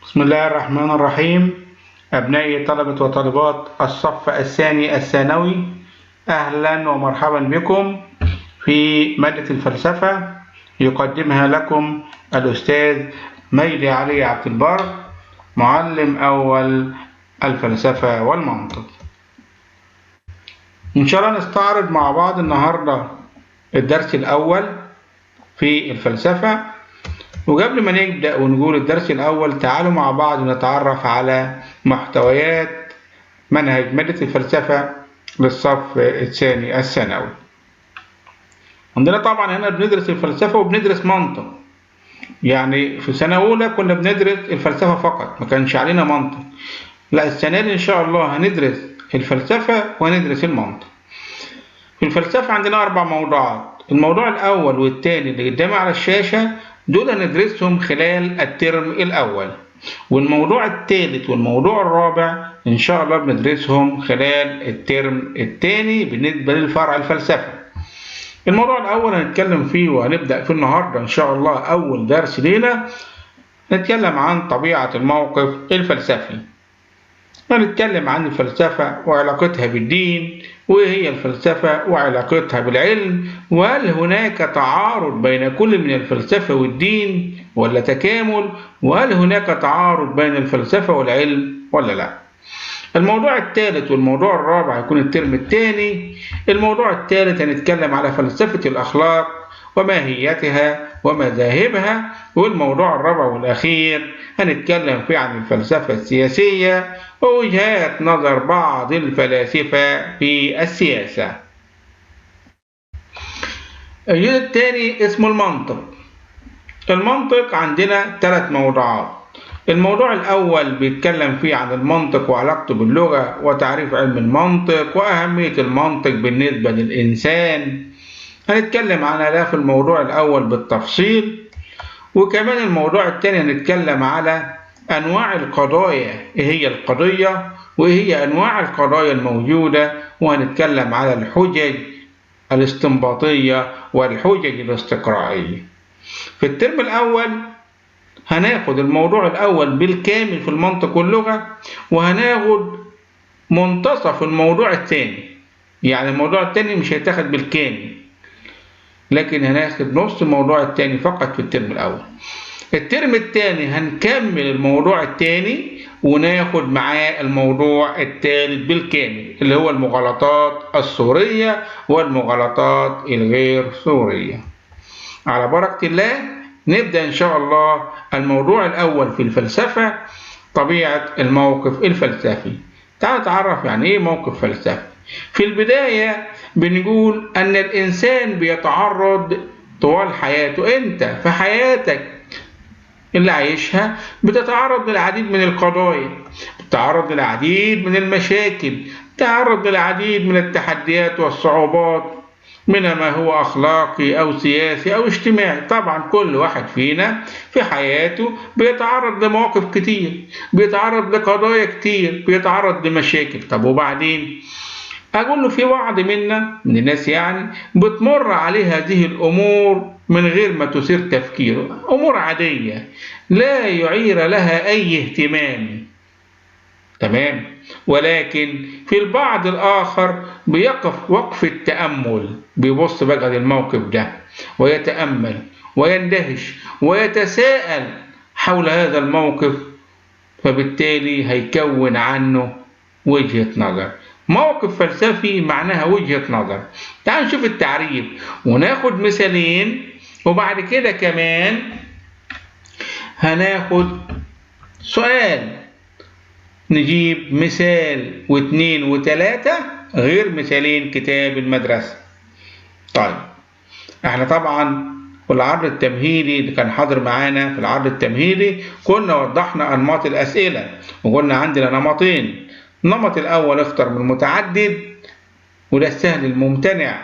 بسم الله الرحمن الرحيم. أبنائي طلبة وطالبات الصف الثاني الثانوي، أهلا ومرحبا بكم في مادة الفلسفة، يقدمها لكم الأستاذ ميلي علي عبد البر، معلم أول الفلسفة والمنطق. إن شاء الله نستعرض مع بعض النهاردة الدرس الأول في الفلسفة. وقبل ما نبدأ ونقول الدرس الأول، تعالوا مع بعض نتعرف على محتويات منهج مادة الفلسفة للصف الثاني الثانوي. عندنا طبعا هنا بندرس الفلسفة وبندرس منطق، يعني في سنة أولى كنا بندرس الفلسفة فقط، ما كانش علينا منطق. لا، السنة دي إن شاء الله هندرس الفلسفة وهندرس المنطق. في الفلسفة عندنا 4 موضوعات. الموضوع الأول والثاني اللي قدامي على الشاشة دول هندرسهم خلال الترم الأول، والموضوع الثالث والموضوع الرابع إن شاء الله بندرسهم خلال الترم الثاني بالنسبة للفرع الفلسفة. الموضوع الأول هنتكلم فيه وهنبدأ فيه النهاردة إن شاء الله. أول درس لينا نتكلم عن طبيعة الموقف الفلسفي، هنتكلم عن الفلسفة وعلاقتها بالدين، وإيه هي الفلسفة وعلاقتها بالعلم، وهل هناك تعارض بين كل من الفلسفة والدين ولا تكامل، وهل هناك تعارض بين الفلسفة والعلم ولا لا. الموضوع الثالث والموضوع الرابع هيكون الترم الثاني. الموضوع الثالث هنتكلم على فلسفة الأخلاق وماهيتها ومذاهبها، والموضوع الرابع والأخير هنتكلم فيه عن الفلسفة السياسية ووجهات نظر بعض الفلاسفة في السياسة. الجزء الثاني اسمه المنطق. المنطق عندنا 3 موضوعات. الموضوع الأول بيتكلم فيه عن المنطق وعلاقته باللغة وتعريف علم المنطق وأهمية المنطق بالنسبة للإنسان، هنتكلم عنها ده في الموضوع الأول بالتفصيل. وكمان الموضوع الثاني هنتكلم على أنواع القضايا، إيه هي القضية وإيه هي أنواع القضايا الموجودة، وهنتكلم على الحجج الاستنباطية والحجج الاستقرائية. في الترم الأول هناخد الموضوع الأول بالكامل في المنطق واللغة، وهناخد منتصف الموضوع الثاني، يعني الموضوع الثاني مش هيتاخد بالكامل، لكن هناخد نص الموضوع الثاني فقط في الترم الأول. الترم الثاني هنكمل الموضوع الثاني وناخد معاه الموضوع الثالث بالكامل، اللي هو المغالطات الصورية والمغالطات الغير صورية. على بركة الله نبدأ إن شاء الله. الموضوع الأول في الفلسفة طبيعة الموقف الفلسفي. تعال نتعرف يعني إيه موقف فلسفي. في البداية بنقول أن الإنسان بيتعرض طوال حياته، أنت في حياتك اللي عايشها بتتعرض للعديد من القضايا، بتتعرض للعديد من المشاكل، بتتعرض للعديد من التحديات والصعوبات، منها ما هو أخلاقي أو سياسي أو اجتماعي. طبعا كل واحد فينا في حياته بيتعرض لمواقف كتير، بيتعرض لقضايا كتير، بيتعرض لمشاكل. طب وبعدين أقول له في بعض منا من الناس يعني بتمر عليه هذه الأمور من غير ما تثير تفكيره، أمور عادية لا يعير لها أي اهتمام، تمام. ولكن في البعض الآخر بيقف وقف التأمل، بيبص بقى للموقف ده ويتأمل ويندهش ويتساءل حول هذا الموقف، فبالتالي هيكون عنه وجهة نظر. موقف فلسفي معناها وجهة نظر. تعالوا نشوف التعريف وناخد مثالين، وبعد كده كمان هناخد سؤال نجيب مثال واثنين وثلاثة غير مثالين كتاب المدرسة. طيب احنا طبعا في العرض التمهيدي اللي كان حاضر معانا، في العرض التمهيدي كنا وضحنا أنماط الأسئلة، وقلنا عندنا نمطين. النمط الأول اختر من متعدد، وده السهل الممتنع،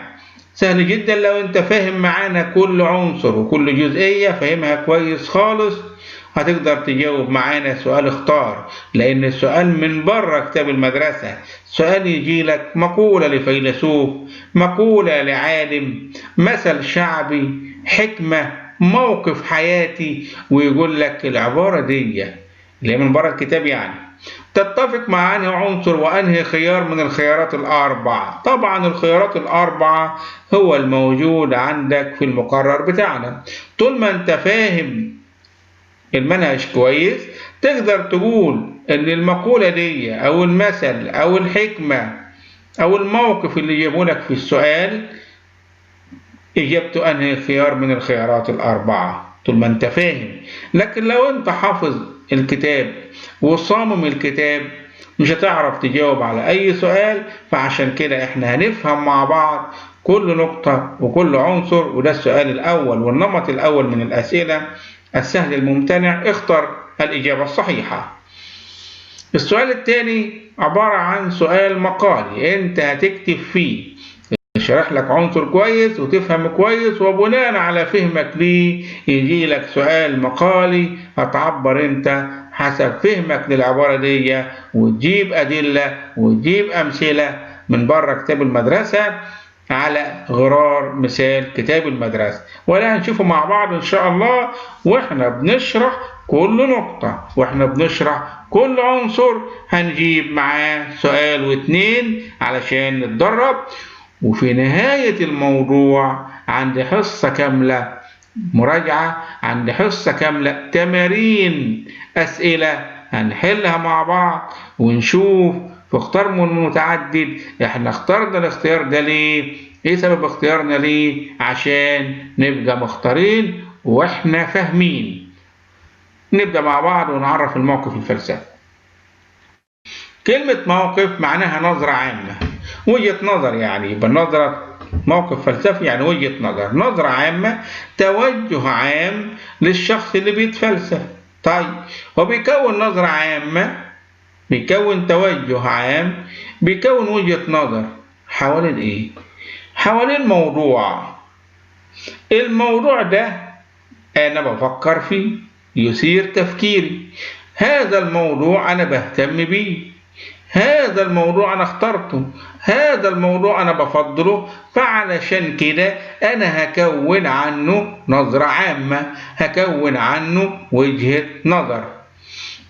سهل جدا لو انت فاهم معانا كل عنصر وكل جزئية فاهمها كويس خالص هتقدر تجاوب معانا سؤال اختار، لأن السؤال من بره كتاب المدرسة. سؤال يجي لك مقولة لفيلسوف، مقولة لعالم، مثل شعبي، حكمة، موقف حياتي، ويقول لك العبارة دي اللي هي من بره الكتاب يعني. تتفق مع أنهي عنصر وأنهي خيار من الخيارات الأربعة؟ طبعا الخيارات الأربعة هو الموجود عندك في المقرر بتاعنا. طول ما أنت فاهم المنهج كويس تقدر تقول إن المقولة دي أو المثل أو الحكمة أو الموقف اللي جابه لك في السؤال إجابته أنهي خيار من الخيارات الأربعة، طول ما أنت فاهم. لكن لو أنت حافظ الكتاب وصامم الكتاب مش هتعرف تجاوب على أي سؤال. فعشان كده إحنا هنفهم مع بعض كل نقطة وكل عنصر، وده السؤال الأول والنمط الأول من الأسئلة السهل الممتنع. اختر الإجابة الصحيحة. السؤال الثاني عبارة عن سؤال مقالي، أنت هتكتب فيه شرح لك عنصر كويس وتفهم كويس، وبناء على فهمك ليه يجي لك سؤال مقالي هتعبر انت حسب فهمك للعبارة دي وتجيب أدلة وتجيب أمثلة من بره كتاب المدرسة على غرار مثال كتاب المدرسة. ولا هنشوفه مع بعض إن شاء الله واحنا بنشرح كل نقطة واحنا بنشرح كل عنصر هنجيب معاه سؤال واتنين علشان نتدرب. وفي نهاية الموضوع عند حصة كاملة مراجعة، عند حصة كاملة تمارين أسئلة هنحلها مع بعض ونشوف في اختار من متعدد احنا اخترنا الاختيار ده ليه، ايه سبب اختيارنا ليه، عشان نبقى مختارين واحنا فاهمين. نبدأ مع بعض ونعرف الموقف الفلسفي. كلمة موقف معناها نظرة عامة، وجهة نظر، يعني يبقى نظرة موقف فلسفي يعني وجهة نظر، نظرة عامة، توجه عام للشخص اللي بيتفلسف. طيب هو بيكون نظرة عامة، بيكون توجه عام، بيكون وجهة نظر حوالين ايه؟ حوالين موضوع. الموضوع ده انا بفكر فيه يثير تفكيري، هذا الموضوع انا بهتم بيه، هذا الموضوع أنا اخترته، هذا الموضوع أنا بفضله، فعلشان كده أنا هكون عنه نظرة عامة، هكون عنه وجهة نظر.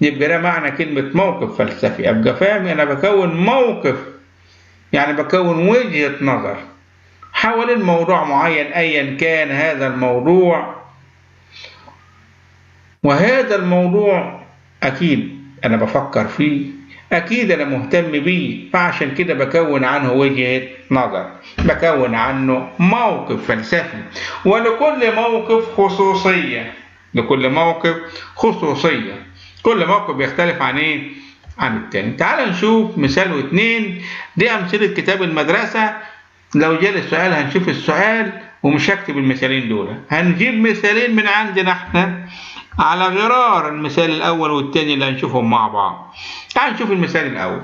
يبقى ده معنى كلمة موقف فلسفي، أبقى فاهم أنا بكون موقف يعني بكون وجهة نظر حوالين موضوع معين أيا كان هذا الموضوع. وهذا الموضوع أكيد أنا بفكر فيه، أكيد أنا مهتم بيه، فعشان كده بكون عنه وجهة نظر، بكون عنه موقف فلسفي. ولكل موقف خصوصية، لكل موقف خصوصية، كل موقف بيختلف عن إيه؟ عن التاني. تعال نشوف مثال واتنين، دي أمثلة كتاب المدرسة. لو جالي السؤال هنشوف السؤال ومش هكتب المثالين دول، هنجيب مثالين من عندنا احنا على غرار المثال الأول والتاني اللي هنشوفهم مع بعض. تعال نشوف المثال الأول.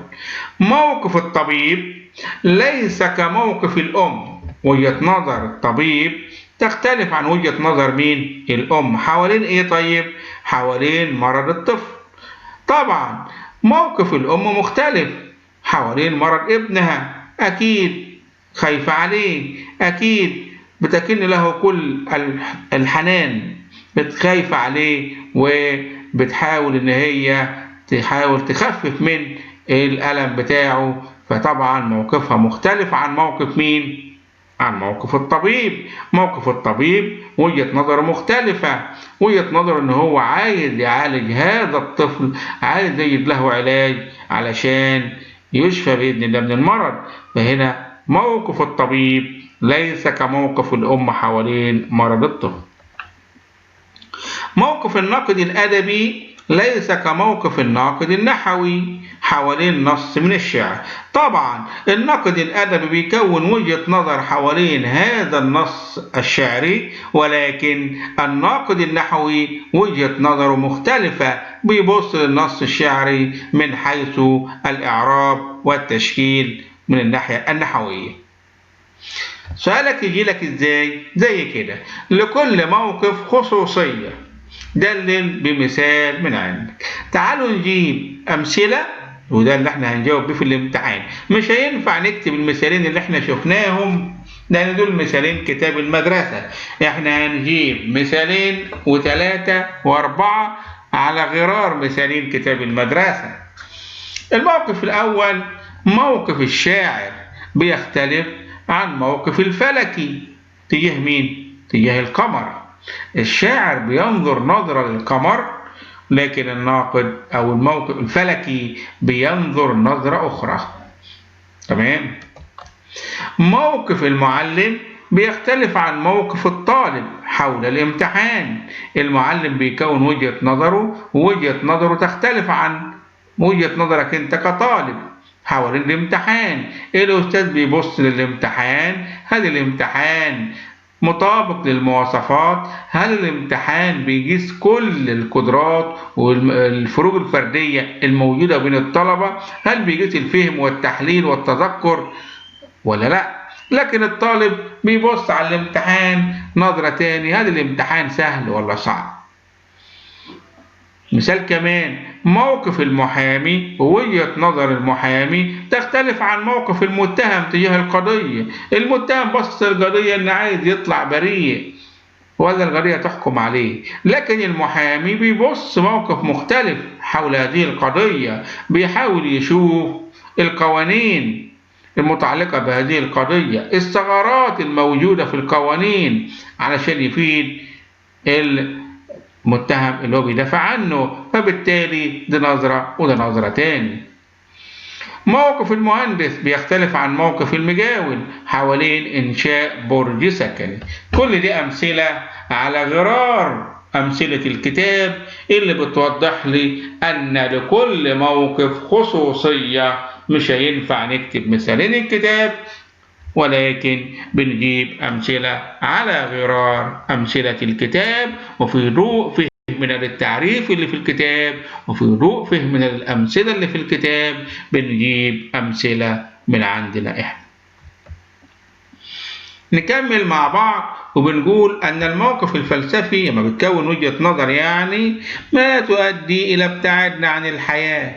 موقف الطبيب ليس كموقف الأم، وجهة نظر الطبيب تختلف عن وجهة نظر مين؟ الأم. حوالين إيه طيب؟ حوالين مرض الطفل. طبعا موقف الأم مختلف حوالين مرض ابنها، أكيد خايفة عليه، أكيد بتكن له كل الحنان، بتخايف عليه وبتحاول ان هي تحاول تخفف من الألم بتاعه. فطبعا موقفها مختلف عن موقف مين؟ عن موقف الطبيب. موقف الطبيب وجهة نظر مختلفة، وجهة نظر ان هو عايز يعالج هذا الطفل، عايز يجد له علاج علشان يشفى بإذن الله من المرض. فهنا موقف الطبيب ليس كموقف الأم حوالين مرض الطفل. موقف الناقد الأدبي ليس كموقف الناقد النحوي حوالين نص من الشعر. طبعا الناقد الأدبي بيكون وجهة نظر حوالين هذا النص الشعري، ولكن الناقد النحوي وجهة نظره مختلفة، بيبص للنص الشعري من حيث الإعراب والتشكيل من الناحية النحوية. سؤالك يجي لك ازاي؟ زي كده، لكل موقف خصوصية، دلل بمثال من عندك. تعالوا نجيب أمثلة، وده اللي احنا هنجاوب بيه في الامتحان. مش هينفع نكتب المثالين اللي احنا شفناهم لأن دول مثالين كتاب المدرسة، احنا هنجيب مثالين وثلاثة وأربعة على غرار مثالين كتاب المدرسة. الموقف الأول موقف الشاعر بيختلف عن موقف الفلكي تجاه مين؟ تجاه القمر. الشاعر بينظر نظرة للقمر، لكن الناقد أو الموقف الفلكي بينظر نظرة أخرى. تمام؟ موقف المعلم بيختلف عن موقف الطالب حول الامتحان. المعلم بيكون وجهة نظره، ووجهة نظره تختلف عن وجهة نظرك انت كطالب حول الامتحان. الأستاذ بيبص للامتحان، هل الامتحان مطابق للمواصفات؟ هل الامتحان بيقيس كل القدرات والفروق الفردية الموجودة بين الطلبة؟ هل بيقيس الفهم والتحليل والتذكر ولا لا؟ لكن الطالب بيبص على الامتحان نظرة تاني، هل الامتحان سهل ولا صعب؟ مثال كمان، موقف المحامي ووجهة نظر المحامي تختلف عن موقف المتهم تجاه القضية. المتهم بص القضية إن عايز يطلع بريء ولا القضية تحكم عليه، لكن المحامي بيبص موقف مختلف حول هذه القضية، بيحاول يشوف القوانين المتعلقة بهذه القضية، الثغرات الموجودة في القوانين علشان يفيد المتهم اللي هو بيدافع عنه. فبالتالي دي نظرة وده نظرة تاني. موقف المهندس بيختلف عن موقف المجاول حوالين إنشاء برج سكني. كل دي أمثلة على غرار أمثلة الكتاب اللي بتوضح لي أن لكل موقف خصوصية، مش هينفع نكتب مثالين الكتاب، ولكن بنجيب أمثلة على غرار أمثلة الكتاب، وفي ضوء فهمنا للتعريف اللي في الكتاب، وفي ضوء فهمنا للأمثلة اللي في الكتاب بنجيب أمثلة من عندنا إحنا. نكمل مع بعض وبنقول أن الموقف الفلسفي لما بتكون وجهة نظر ما تؤدي إلى ابتعادنا عن الحياة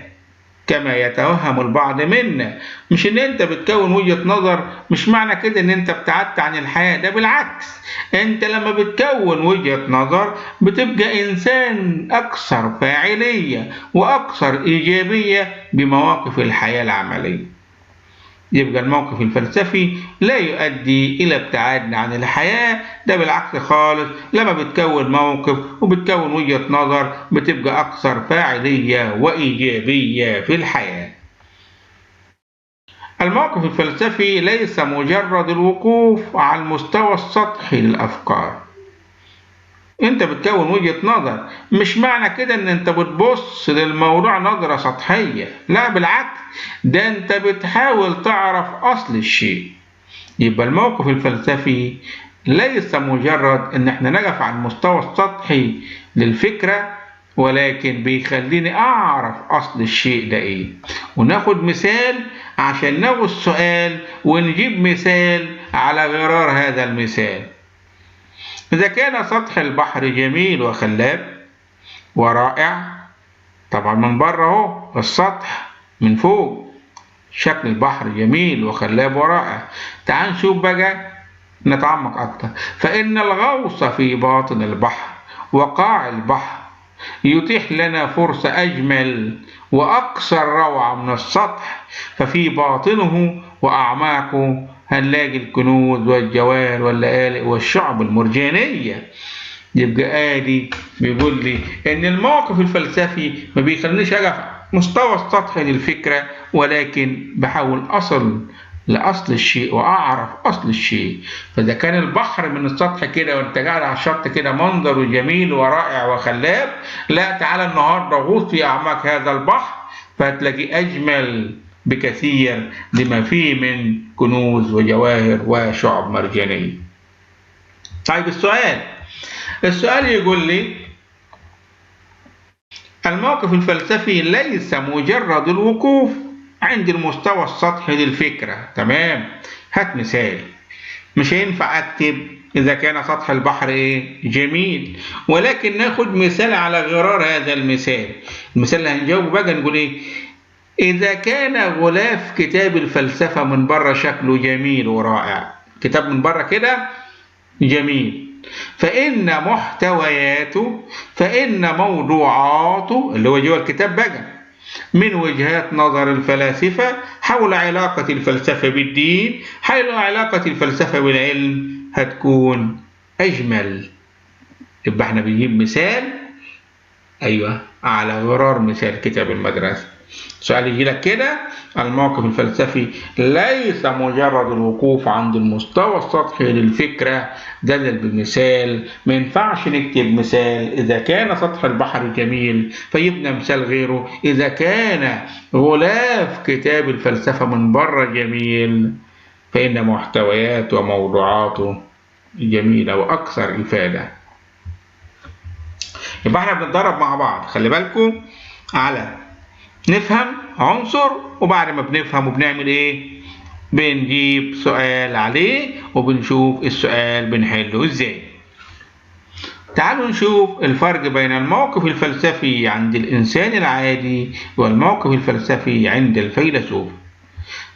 كما يتوهم البعض منا. مش ان انت بتكون وجهة نظر مش معنى كده ان انت ابتعدت عن الحياة، ده بالعكس، انت لما بتكون وجهة نظر بتبقى انسان اكثر فاعلية واكثر ايجابية بمواقف الحياة العملية. يبقى الموقف الفلسفي لا يؤدي إلى ابتعادنا عن الحياة، ده بالعكس خالص، لما بتكون موقف وبتكون وجهة نظر بتبقى أكثر فاعلية وإيجابية في الحياة. الموقف الفلسفي ليس مجرد الوقوف على المستوى السطحي للأفكار. انت بتكون وجهة نظر مش معنى كده ان انت بتبص للموضوع نظرة سطحية، لا بالعكس، ده انت بتحاول تعرف اصل الشيء. يبقى الموقف الفلسفي ليس مجرد ان احنا نقف على المستوى السطحي للفكرة، ولكن بيخليني اعرف اصل الشيء ده ايه، وناخد مثال عشان ناخد سؤال ونجيب مثال على غرار هذا المثال. إذا كان سطح البحر جميل وخلاب ورائع، طبعا من بره اهو السطح من فوق شكل البحر جميل وخلاب ورائع، تعال نشوف بقى نتعمق أكتر. فإن الغوص في باطن البحر وقاع البحر يتيح لنا فرصة أجمل وأكثر روعة من السطح، ففي باطنه وأعماقه هنلاقي الكنوز والجواهر واللآلئ والشعب المرجانية. يبقى آدي بيقول لي إن الموقف الفلسفي ما بيخلينيش أقف مستوى السطحي للفكرة، ولكن بحاول أصل لأصل الشيء وأعرف أصل الشيء. فإذا كان البحر من السطح كده وأنت قاعد على الشط كده منظره جميل ورائع وخلاب، لا تعالى النهارده غوص في أعماق هذا البحر فهتلاقي أجمل بكثير لما فيه من كنوز وجواهر وشعب مرجانية. طيب السؤال يقول لي الموقف الفلسفي ليس مجرد الوقوف عند المستوى السطحي للفكرة. تمام، هات مثال. مش هينفع أكتب إذا كان سطح البحر جميل، ولكن ناخد مثال على غرار هذا المثال. المثال اللي هنجاوب بقى نقول إيه؟ إذا كان غلاف كتاب الفلسفة من بره شكله جميل ورائع، كتاب من بره كده جميل، فإن محتوياته، فإن موضوعاته اللي هو جوه الكتاب بقى من وجهات نظر الفلاسفة حول علاقة الفلسفة بالدين، حول علاقة الفلسفة بالعلم، هتكون أجمل. يبقى احنا بنجيب مثال، أيوة، على غرار مثال كتاب المدرسة. سؤال يجي لك كده: الموقف الفلسفي ليس مجرد الوقوف عند المستوى السطحي للفكرة، دلل بالمثال. ما ينفعش نكتب مثال إذا كان سطح البحر جميل فيبنى مثال غيره، إذا كان غلاف كتاب الفلسفة من بره جميل فإن محتوياته وموضوعاته جميلة وأكثر إفادة. يبقى احنا بنتدرب مع بعض، خلي بالكم، على نفهم عنصر، وبعد ما بنفهم وبنعمل ايه؟ بنجيب سؤال عليه وبنشوف السؤال بنحله ازاي. تعالوا نشوف الفرق بين الموقف الفلسفي عند الإنسان العادي والموقف الفلسفي عند الفيلسوف.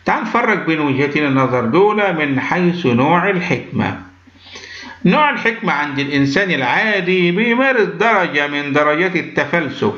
تعال نفرق بين وجهتين النظر دول من حيث نوع الحكمة. نوع الحكمة عند الإنسان العادي بيمارس درجة من درجات التفلسف.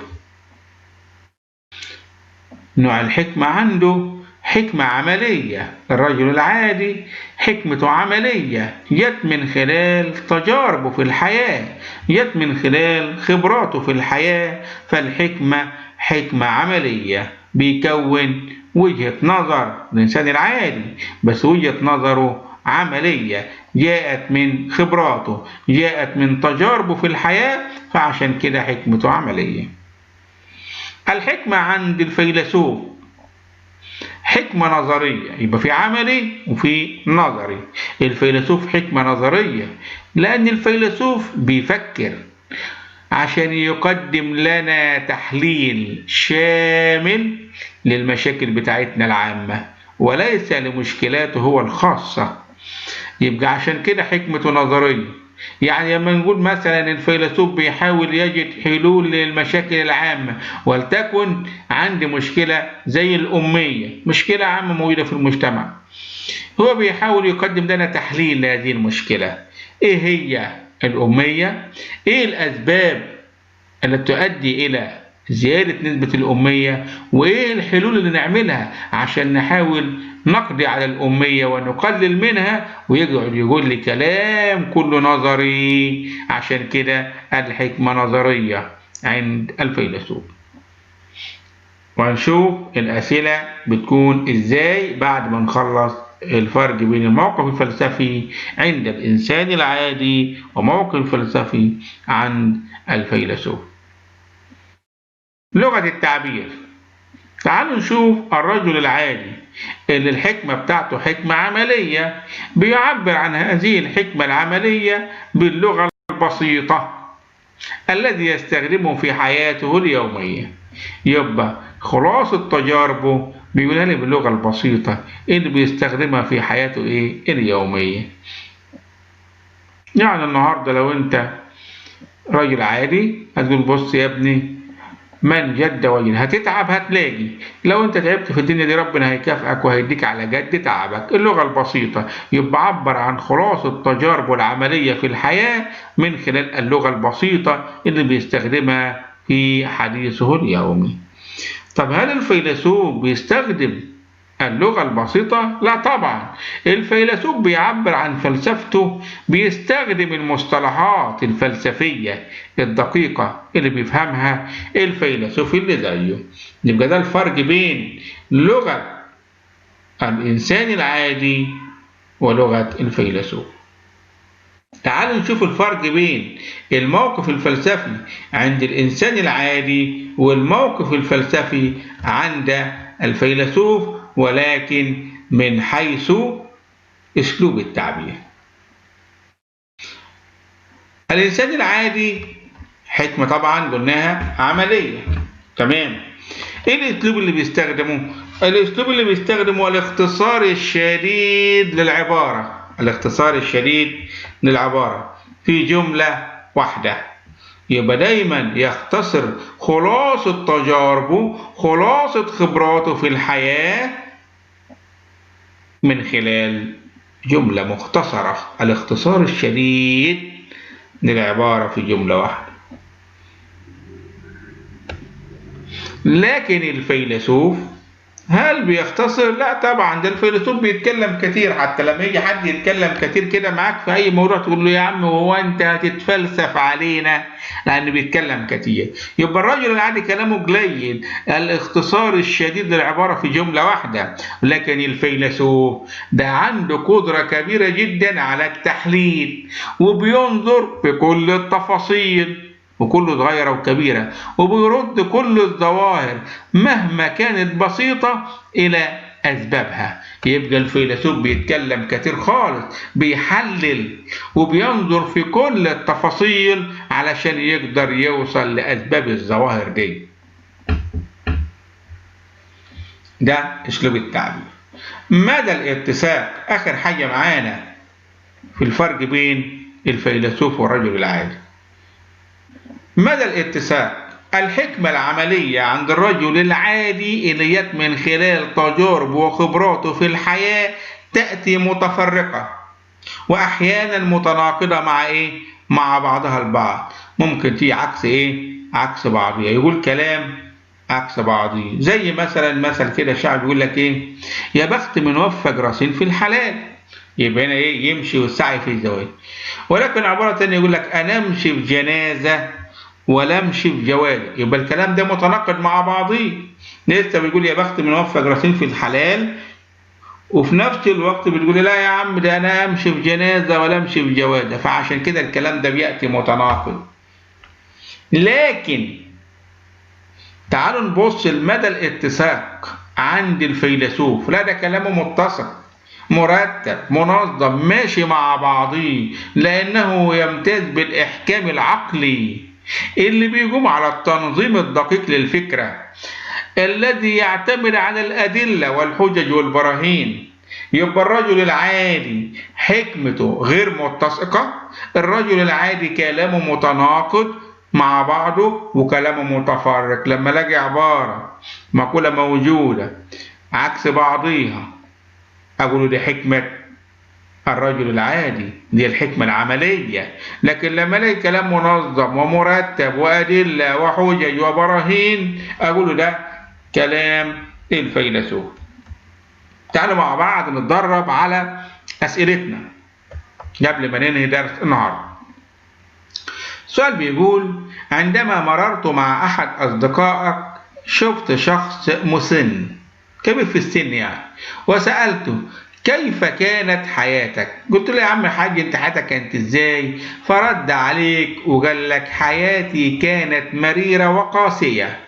نوع الحكمة عنده حكمة عملية. الرجل العادي حكمته عملية، جت من خلال تجاربه في الحياة، جت من خلال خبراته في الحياة. فالحكمة حكمة عملية، بيكون وجهة نظر الإنسان العادي، بس وجهة نظره عملية، جاءت من خبراته، جاءت من تجاربه في الحياة، فعشان كده حكمته عملية. الحكمة عند الفيلسوف حكمة نظرية، يبقى في عملي وفي نظري. الفيلسوف حكمة نظرية لأن الفيلسوف بيفكر عشان يقدم لنا تحليل شامل للمشاكل بتاعتنا العامة وليس لمشكلاته هو الخاصة. يبقى عشان كده حكمته نظرية. يعني لما نقول مثلا الفيلسوف بيحاول يجد حلول للمشاكل العامة، ولتكن عندي مشكلة زي الأمية، مشكلة عامة موجودة في المجتمع، هو بيحاول يقدم لنا تحليل لهذه المشكلة. إيه هي الأمية؟ إيه الأسباب التي تؤدي إلى زيادة نسبة الأمية؟ وإيه الحلول اللي نعملها عشان نحاول نقضي على الأمية ونقلل منها؟ ويقعد يقول لي كلام كله نظري. عشان كده الحكمة نظرية عند الفيلسوف. وهنشوف الأسئلة بتكون إزاي بعد ما نخلص الفرق بين الموقف الفلسفي عند الإنسان العادي وموقف الفلسفي عند الفيلسوف. لغة التعبير. تعالوا نشوف الرجل العادي اللي الحكمة بتاعته حكمة عملية، بيعبر عن هذه الحكمة العملية باللغة البسيطة الذي يستخدمه في حياته اليومية. يبقى خلاصة تجاربه بيقولها لي باللغة البسيطة اللي بيستخدمها في حياته اليومية. يعني النهاردة لو انت راجل عادي هتقول بص يا ابني، من جد وجد هتتعب هتلاقي. لو انت تعبت في الدنيا دي ربنا هيكافئك وهيديك على جد تعبك. اللغة البسيطة يبقى عبر عن خلاصة تجاربه العملية في الحياة من خلال اللغة البسيطة اللي بيستخدمها في حديثه اليومي. طب هل الفيلسوف بيستخدم اللغة البسيطة؟ لا طبعا. الفيلسوف بيعبر عن فلسفته بيستخدم المصطلحات الفلسفية الدقيقة اللي بيفهمها الفيلسوف اللي زيه. يبقى ده الفرق بين لغة الإنسان العادي ولغة الفيلسوف. تعالوا نشوف الفرق بين الموقف الفلسفي عند الإنسان العادي والموقف الفلسفي عند الفيلسوف، ولكن من حيث أسلوب التعبير. الإنسان العادي حكمة طبعا قلناها عملية، تمام. إيه الأسلوب اللي بيستخدمه؟ الأسلوب اللي بيستخدمه الاختصار الشديد للعبارة، الاختصار الشديد للعبارة في جملة واحدة. يبقى دايما يختصر خلاصة تجاربه، خلاصة خبراته في الحياة من خلال جملة مختصرة. الاختصار الشديد للعبارة في جملة واحدة. لكن الفيلسوف هل بيختصر؟ لا طبعا، ده الفيلسوف بيتكلم كتير. حتى لما يجي حد يتكلم كتير كده معاك في اي موضوع تقول له يا عم هو انت هتتفلسف علينا، لان بيتكلم كتير. يبقى الرجل العادي كلامه قليل، الاختصار الشديد للعبارة في جملة واحدة. لكن الفيلسوف ده عنده قدرة كبيرة جدا على التحليل، وبينظر في كل التفاصيل وكله صغيرة وكبيرة، وبيرد كل الظواهر مهما كانت بسيطة إلى أسبابها. يبقى الفيلسوف بيتكلم كتير خالص، بيحلل وبينظر في كل التفاصيل علشان يقدر يوصل لأسباب الظواهر دي. ده أسلوب التعبير. مدى الاتساق آخر حاجة معانا في الفرق بين الفيلسوف والرجل العادي. مدى الاتساق. الحكمة العملية عند الرجل العادي اللي من خلال تجاربه وخبراته في الحياة تأتي متفرقة وأحيانا متناقضة مع بعضها البعض. ممكن تيجي عكس بعضها، يقول كلام عكس بعضه. زي مثل كده شعب يقول لك يا بخت من وفق راسين في الحلال. يبقى هنا يمشي والسعي في الزواج. ولكن عبارة تانية يقول لك أنا أمشي في جنازة ولا امشي في جواز. يبقى الكلام ده متناقض مع بعضيه. لسه بيقول يا بخت من وفق راسين في الحلال، وفي نفس الوقت بتقول لا يا عم ده انا امشي في جنازه ولا امشي في جوازه. فعشان كده الكلام ده بياتي متناقض. لكن تعالوا نبص لمدى الاتساق عند الفيلسوف. لا ده كلامه متسق مرتب منظم ماشي مع بعضيه، لانه يمتاز بالاحكام العقلي اللي بيقوم على التنظيم الدقيق للفكرة، الذي يعتمد على الأدلة والحجج والبراهين. يبقى الرجل العادي حكمته غير متسقة، الرجل العادي كلامه متناقض مع بعضه وكلامه متفرق. لما لاقي عبارة مقولة موجودة عكس بعضيها أقول دي حكمة الرجل العادي، دي الحكمة العملية. لكن لما الاقي كلام منظم ومرتب وأدلة وحجج وبراهين أقول ده كلام الفيلسوف. تعالوا مع بعض نتدرب على أسئلتنا قبل ما ننهي درس النهارده. السؤال بيقول: عندما مررت مع أحد أصدقائك شفت شخص مسن كبير في السن وسألته كيف كانت حياتك؟ قلت له يا عم حاج انت حياتك كانت ازاي؟ فرد عليك وقال لك حياتي كانت مريرة وقاسية.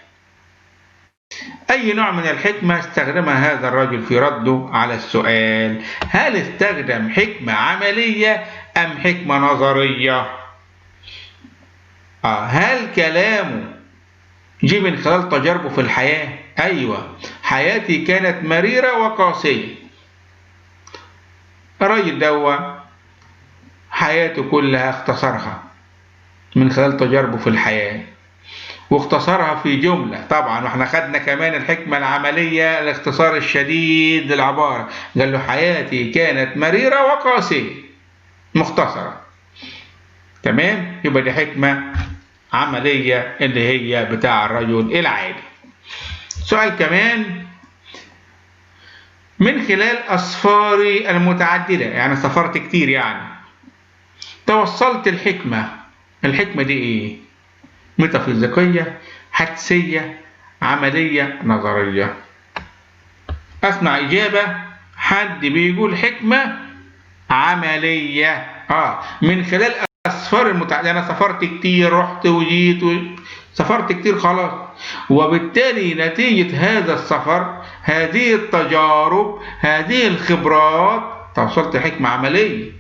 أي نوع من الحكمة استخدمها هذا الرجل في رده على السؤال؟ هل استخدم حكمة عملية أم حكمة نظرية؟ هل كلامه جي من خلال تجاربه في الحياة؟ أيوة، حياتي كانت مريرة وقاسية. الراجل دوا حياته كلها اختصرها من خلال تجاربه في الحياة، واختصرها في جملة. طبعا واحنا خدنا كمان الحكمة العملية الاختصار الشديد للعبارة، قال له حياتي كانت مريرة وقاسية مختصرة. تمام؟ يبقى دي حكمة عملية اللي هي بتاع الرجل العادي. سؤال كمان: من خلال أسفاري المتعددة، يعني سافرت كتير، توصلت الحكمة دي إيه؟ ميتافيزيقية، حدسية، عملية، نظرية؟ أسمع إجابة حد بيقول حكمة عملية. من خلال أسفار المتعددة. أنا سافرت كتير، رحت وجيت سافرت كتير خلاص، وبالتالي نتيجة هذا السفر، هذه التجارب، هذه الخبرات، توصلت حكمة عملية.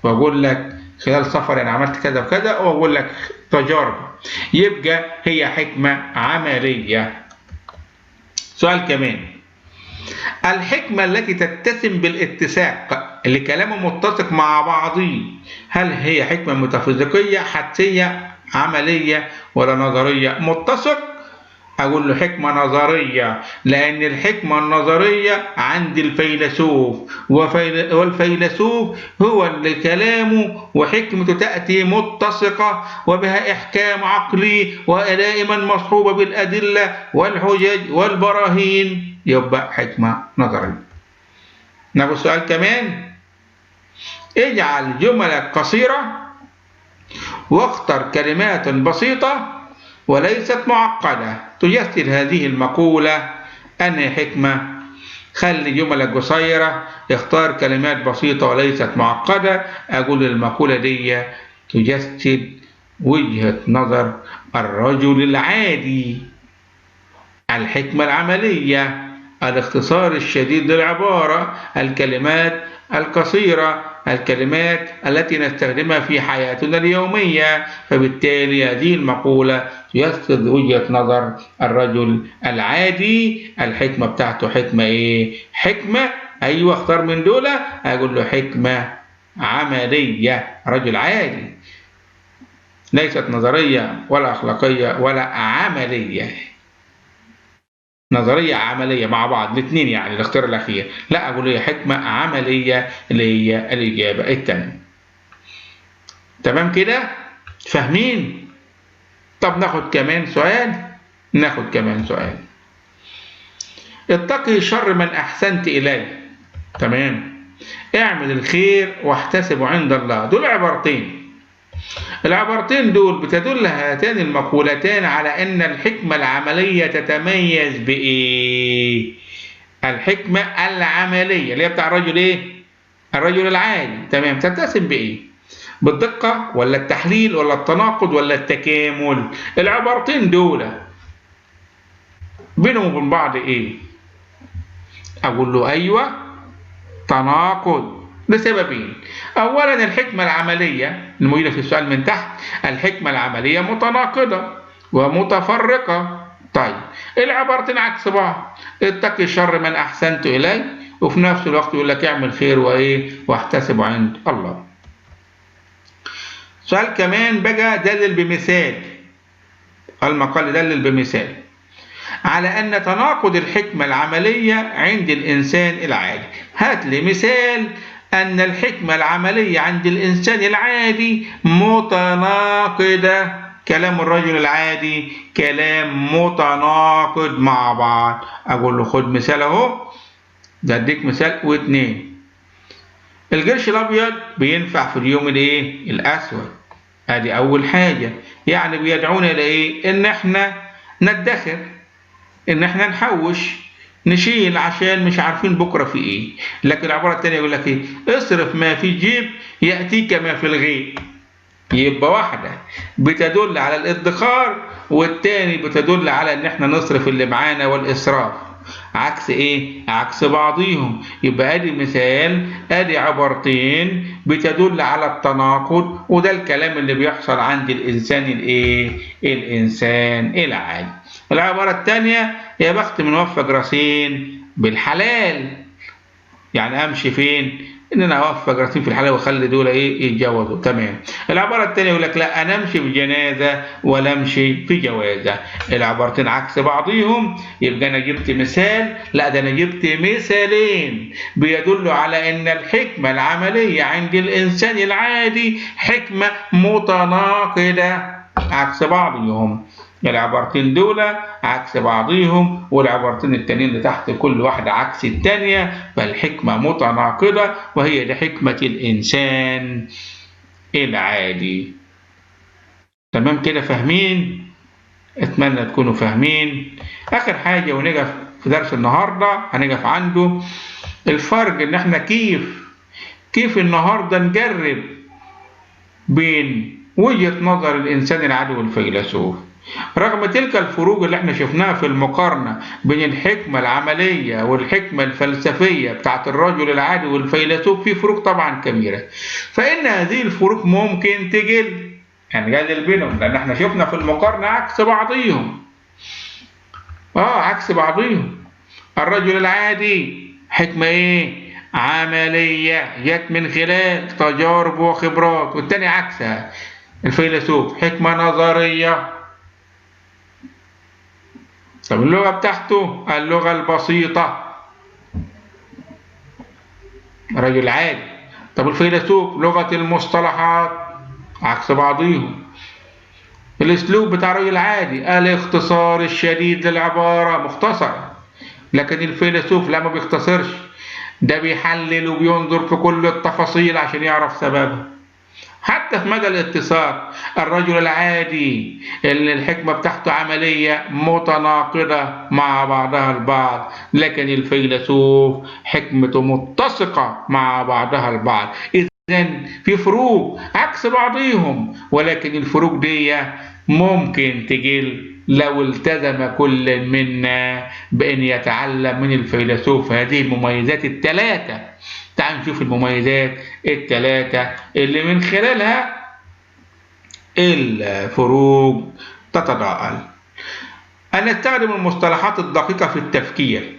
وأقول لك خلال سفر أنا عملت كذا وكذا، وأقول لك تجارب، يبقى هي حكمة عملية. سؤال كمان: الحكمة التي تتسم بالاتساق اللي كلامه متسق مع بعضه، هل هي حكمة ميتافيزيقية، حدسية، عملية، ولا نظرية؟ متسق أقول له حكمة نظرية، لأن الحكمة النظرية عند الفيلسوف، والفيلسوف هو اللي كلامه وحكمته تأتي متسقة وبها إحكام عقلي ودائما مصحوبة بالأدلة والحجج والبراهين، يبقى حكمة نظرية. ناخد سؤال كمان. اجعل جملك قصيرة واختر كلمات بسيطة وليست معقدة تجسد هذه المقولة. أنهي حكمة؟ خلي جملك قصيرة، اختار كلمات بسيطة وليست معقدة. أقول المقولة دي تجسد وجهة نظر الرجل العادي. الحكمة العملية الاختصار الشديد للعبارة، الكلمات القصيرة، الكلمات التي نستخدمها في حياتنا اليومية. فبالتالي هذه المقولة تجسد وجهة نظر الرجل العادي. الحكمة بتاعته حكمة ايه؟ حكمة، ايوه اختار من دول. اقول له حكمة عملية، رجل عادي، ليست نظرية ولا أخلاقية ولا عملية. نظرية عملية مع بعض الاثنين، يعني الاختيار الأخير. لا، أقول هي حكمة عملية اللي هي الإجابة الثانية. تمام كده؟ فاهمين؟ طب ناخد كمان سؤال. اتقي شر من أحسنت إليه. تمام. اعمل الخير واحتسبه عند الله. دول العبارتين دول بتدل هاتان المقولتان على أن الحكمة العملية تتميز بإيه؟ الحكمة العملية اللي هي بتاع الرجل إيه؟ الرجل العادي. تمام. تتسم بإيه؟ بالدقة ولا التحليل ولا التناقض ولا التكامل؟ العبارتين دول بينهم وبين بعض إيه؟ أقول له أيوة تناقض لسببين. أولا الحكمة العملية الموجودة في السؤال من تحت، الحكمة العملية متناقضة ومتفرقة. طيب العبارتين عكس بعض، اتقي الشر من أحسنت إليه، وفي نفس الوقت يقول لك اعمل خير وإيه واحتسب عند الله. سؤال كمان بقى، دلل بمثال. المقال دلل بمثال على أن تناقض الحكمة العملية عند الإنسان العادي. هات لي مثال أن الحكمة العملية عند الإنسان العادي متناقضة. كلام الرجل العادي كلام متناقض مع بعض. أقول له خد مثال أهو، ده أديك مثال واثنين. القرش الأبيض بينفع في اليوم الإيه؟ الأسود. هذه أول حاجة، يعني بيدعونا لإيه؟ إن إحنا ندخر، إن إحنا نحوش، نشيل عشان مش عارفين بكرة في إيه. لكن العبارة التانية يقول لك إيه؟ اصرف ما في الجيب يأتيك ما في الغيب. يبقى واحدة بتدل على الادخار، والتاني بتدل على إن إحنا نصرف اللي معانا والإسراف. عكس إيه؟ عكس بعضيهم. يبقى أدي مثال، أدي عبارتين بتدل على التناقض، وده الكلام اللي بيحصل عند الإنسان الإيه؟ الإنسان العادي. العبارة الثانية، يا بخت من وفق راسين بالحلال. يعني أمشي فين؟ إن أنا أوفق راسين في الحلال وأخلي دول إيه؟ يتجوزوا. تمام. العبارة الثانية يقول لك لا، أنا أمشي في جنازة ولا أمشي في جوازة. العبارتين عكس بعضهم. يبقى أنا جبت مثال، لا ده أنا جبت مثالين بيدلوا على أن الحكمة العملية عند الإنسان العادي حكمة متناقضة عكس بعضهم. العبارتين دول عكس بعضهم، والعبارتين التانيين اللي تحت كل واحدة عكس التانية، فالحكمة متناقضة، وهي دي حكمة الإنسان العادي. تمام كده؟ فاهمين؟ أتمنى تكونوا فاهمين. آخر حاجة ونقف في درس النهاردة هنقف عنده الفرق، إن إحنا كيف النهاردة نجرب بين وجهة نظر الإنسان العادي والفيلسوف. رغم تلك الفروق اللي احنا شفناها في المقارنة بين الحكمة العملية والحكمة الفلسفية بتاعت الرجل العادي والفيلسوف، في فروق طبعا كبيرة، فإن هذه الفروق ممكن تقل، يعني نقلل بينهم، لأن احنا شفنا في المقارنة عكس بعضهم. عكس بعضهم. الرجل العادي حكمة ايه؟ عملية، جت من خلال تجارب وخبرات، والتاني عكسها الفيلسوف حكمة نظرية. طب اللغة بتاعته اللغة البسيطة، رجل عادي. طب الفيلسوف لغة المصطلحات، عكس بعضيهم. الاسلوب بتاع رجل عادي الاختصار الشديد للعبارة، مختصر. لكن الفيلسوف لا، ما بيختصرش، ده بيحلل وبينظر في كل التفاصيل عشان يعرف سببها. حتى في مدى الاتصال، الرجل العادي اللي الحكمة بتاعته عملية متناقضة مع بعضها البعض، لكن الفيلسوف حكمته متسقة مع بعضها البعض. إذن في فروق عكس بعضهم، ولكن الفروق دي ممكن تقل لو التزم كل منا بأن يتعلم من الفيلسوف هذه المميزات الثلاثة. تعال نشوف المميزات الثلاثة اللي من خلالها الفروق تتضاءل. أن نستخدم المصطلحات الدقيقة في التفكير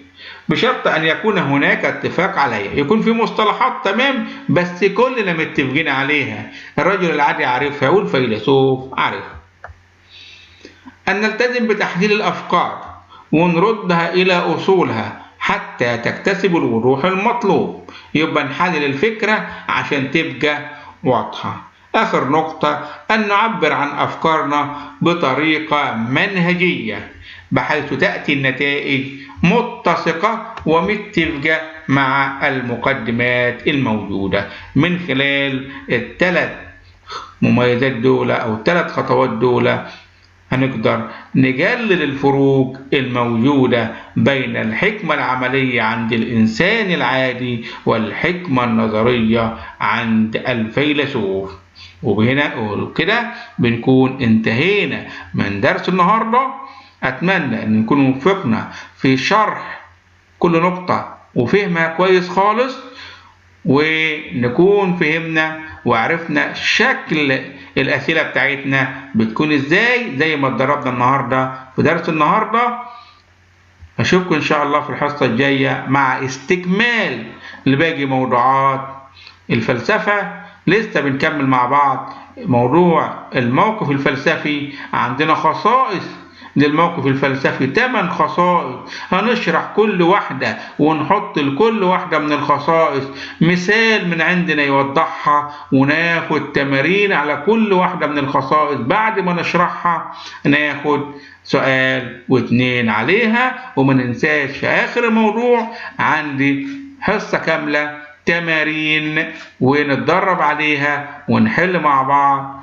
بشرط أن يكون هناك اتفاق عليها. يكون في مصطلحات تمام بس كلنا متفقين عليها، الرجل العادي عارفها والفيلسوف عارفها. أن نلتزم بتحليل الأفكار ونردها إلى أصولها حتى تكتسب الوضوح المطلوب. يبقى نحلل الفكرة عشان تبقى واضحة. آخر نقطة، أن نعبر عن أفكارنا بطريقة منهجية بحيث تأتي النتائج متسقة ومتفقة مع المقدمات الموجودة. من خلال الثلاث مميزات دول أو الثلاث خطوات دول هنقدر نقلل الفروق الموجودة بين الحكمة العملية عند الإنسان العادي والحكمة النظرية عند الفيلسوف. وكده بنكون انتهينا من درس النهاردة. أتمنى أن نكون وفقنا في شرح كل نقطة وفهمها كويس خالص، ونكون فهمنا وعرفنا شكل الأسئلة بتاعتنا بتكون ازاي زي ما اتدربنا النهاردة في درس النهاردة. أشوفكم إن شاء الله في الحصة الجاية مع استكمال لباقي موضوعات الفلسفة. لسه بنكمل مع بعض موضوع الموقف الفلسفي. عندنا خصائص للموقف الفلسفي، 8 خصائص، هنشرح كل واحدة ونحط لكل واحدة من الخصائص مثال من عندنا يوضحها، وناخد تمارين على كل واحدة من الخصائص. بعد ما نشرحها ناخد سؤال و2 عليها. وما ننساش في آخر الموضوع عندي حصة كاملة تمارين ونتدرب عليها ونحل مع بعض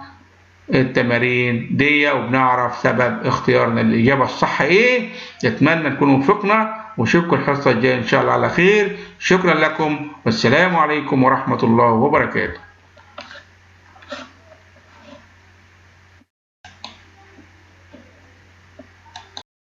التمارين دي وبنعرف سبب اختيارنا الإجابة الصح ايه. اتمنى نكون وفقنا، واشوفكم الحصة الجاية ان شاء الله على خير. شكرا لكم والسلام عليكم ورحمة الله وبركاته.